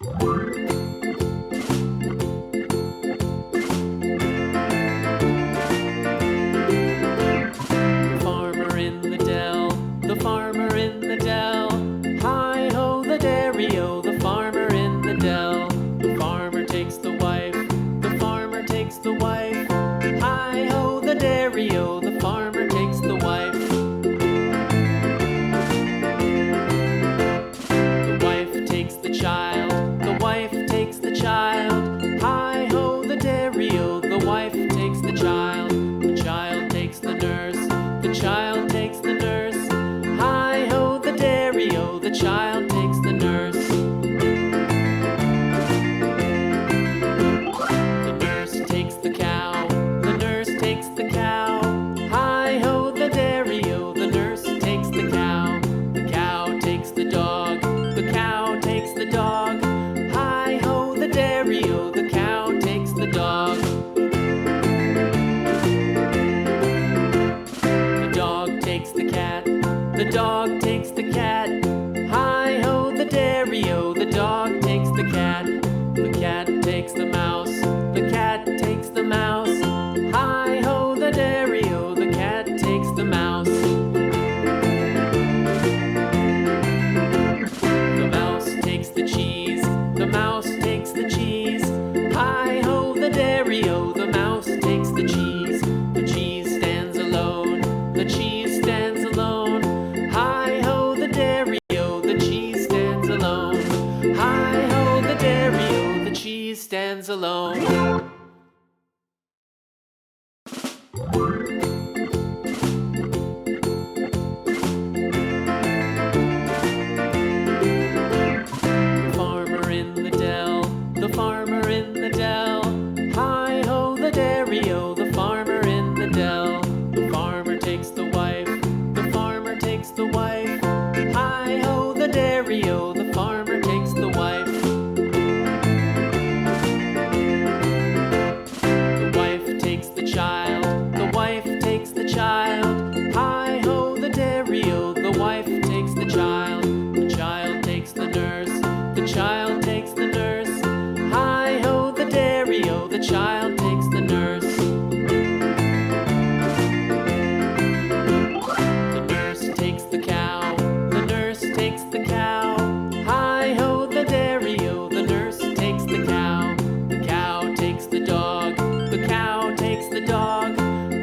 Farmer in the dell, the farmer in the dell. Hi-ho the dairy-o, the farmer in the dell. The farmer takes the wife, the farmer takes the wife. Hi-ho the dairy-o, the farmer takes the wife. The wife takes the child, the wife takes the child. Hi-ho the dairy-o, the wife takes the child. The child takes the nurse, the child takes the nurse. Hi-ho the dairy-o, the child takes the nurse. The nurse takes the cow, the nurse takes the cow. Hi-ho the dairy-o, the nurse takes the cow. The cow takes the dog, the cow takes the dog. Hi-ho the dairy-o, the cow takes the dog. The dog takes the cat, the dog takes the cat. Hi-ho the dairy-o, the dog takes the cat. The cat takes the mouse, the cat takes the mouse. Hi-ho the dairy-o, the cat takes the mouse. The mouse takes the cheese, the mouse takes the cheese. Hi-ho the dairy-o, the mouse takes the cheese. The cheese stands alone, the cheese stands alone. Hi-ho the dairy-o, the cheese stands alone. Hi-ho the dairy-o, the cheese stands alone. The farmer in the dell, the farmer in the dell. Hi-ho the dairy-o, the farmer in the dell. The farmer takes the wife, the farmer takes the wife. Hi-ho the dairy-o, the farmer takes the wife. The wife takes the child, the wife takes the child. Hi-ho the dairy-o, the wife takes the child. The child takes the nurse, the child takes the nurse. Hi-ho the dairy-o, the child takes the nurse. The nurse takes the cow, the nurse takes the cow. Hi-ho the dairy-o, the nurse takes the cow. The cow takes the dog, the cow takes the dog.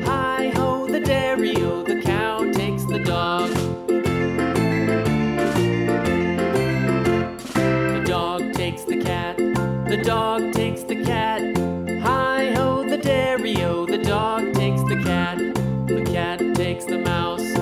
Hi-ho the dairy-o, the cow takes the dog. The dog takes the cat, the dog takes the cat. Hi-ho the dairy-o, the dog takes the cat. The cat takes the mouse,